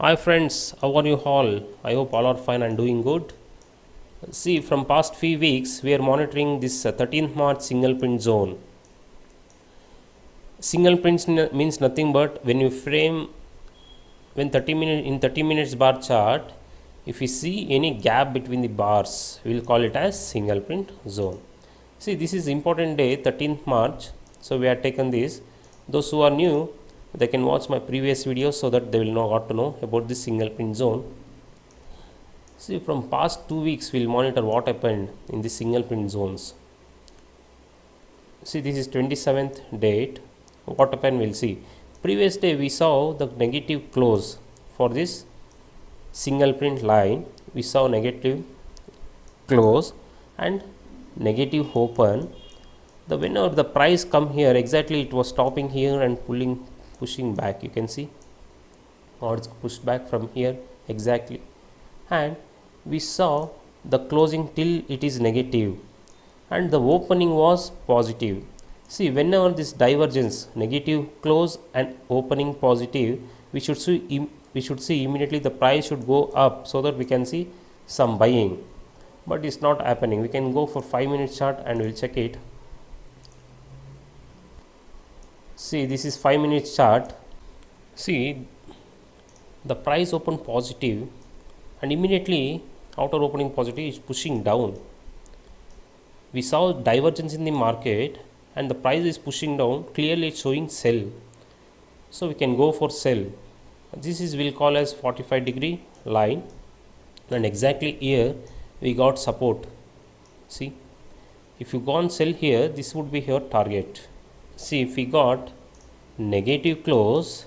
Hi friends, how are you all? I hope all are fine and doing good. See, from past few weeks, we are monitoring this 13th March single print zone. Single prints means nothing but when you frame when 30 minutes bar chart, if we see any gap between the bars, we will call it as single print zone. See, this is important day 13th March, so we have taken this. Those who are new, they can watch my previous videos so that they will got to know about this single print zone. See, from past 2 weeks, we'll monitor what happened in the single print zones. See, this is 27th date. What happened, we'll see. Previous day, we saw the negative close for this single print line. We saw negative close and negative open. The whenever the price come here, exactly it was stopping here and pushing back. You can see, or it's pushed back from here exactly, and we saw the closing till it is negative and the opening was positive. See, whenever this divergence negative close and opening positive, we should see immediately the price should go up so that we can see some buying, but it's not happening. We can go for 5-minute chart and we'll check it. See, this is 5-minute chart. See, the price opened positive and immediately outer opening positive is pushing down. We saw divergence in the market and the price is pushing down, clearly it's showing sell, so we can go for sell. This is we'll call as 45-degree line, and exactly here we got support. See, if you go on sell here, this would be your target. See, if we got negative close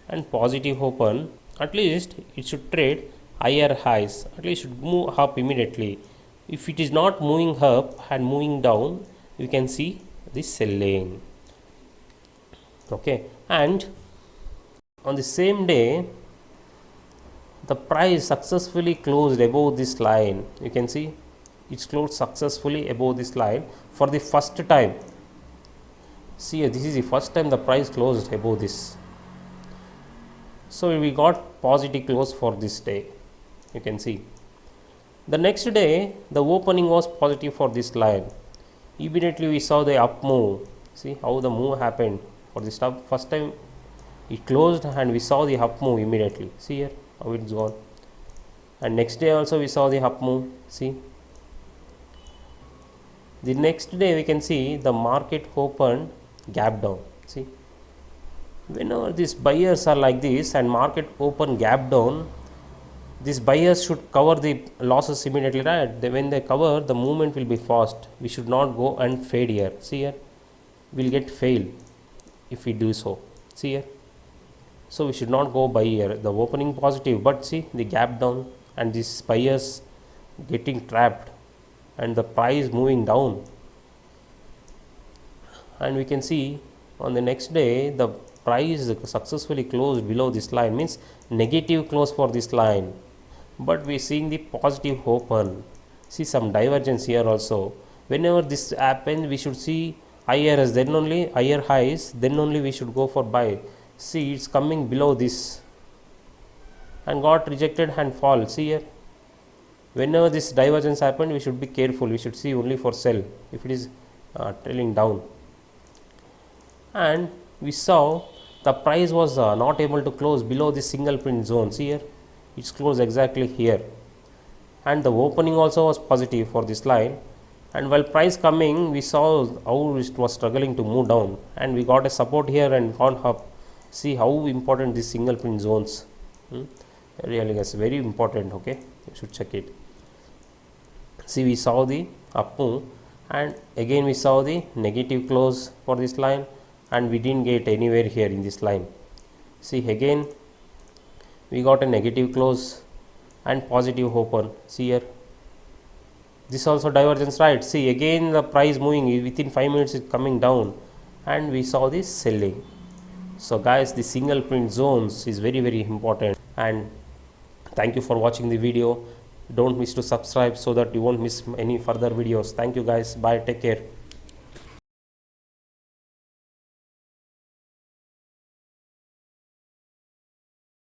and positive open, at least it should trade higher highs, at least should move up immediately. If it is not moving up and moving down, you can see this selling. Okay, and on the same day, the price successfully closed above this line. You can see it's closed successfully above this line for the first time. See, this is the first time the price closed above this. So we got positive close for this day. You can see the next day the opening was positive for this line. Immediately we saw the up move. See how the move happened for this top. First time it closed and we saw the up move immediately. See here how it's gone, and next day also we saw the up move. See, the next day we can see the market opened gap down. See, whenever these buyers are like this and market open gap down, these buyers should cover the losses immediately, right? When they cover, the movement will be fast. We should not go and fade here. See here, we'll get fail if we do so. See here, so we should not go buy here. The opening positive, but see the gap down and these buyers getting trapped and the price moving down. And we can see on the next day the price successfully closed below this line, means negative close for this line, but we seeing the positive open. See some divergence here also. Whenever this happens, we should see higher then only higher highs, then only we should go for buy. See, it's coming below this and got rejected and fall. See here, whenever this divergence happened, we should be careful. We should see only for sell if it is trailing down. And we saw the price was not able to close below the single print zone. See here, it's closed exactly here, and the opening also was positive for this line. And while price coming, we saw how it was struggling to move down, and we got a support here and gone up. See how important these single print zones. Really, it's very important. Okay, you should check it. See, we saw the up move, and again we saw the negative close for this line, and we didn't get anywhere here in this line. See, again we got a negative close and positive open. See here, this also divergence, right? See, again the price moving within 5 minutes is coming down, and we saw this selling. So guys, the single print zones is very important, and thank you for watching the video. Don't miss to subscribe so that you won't miss any further videos. Thank you guys. Bye. Take care.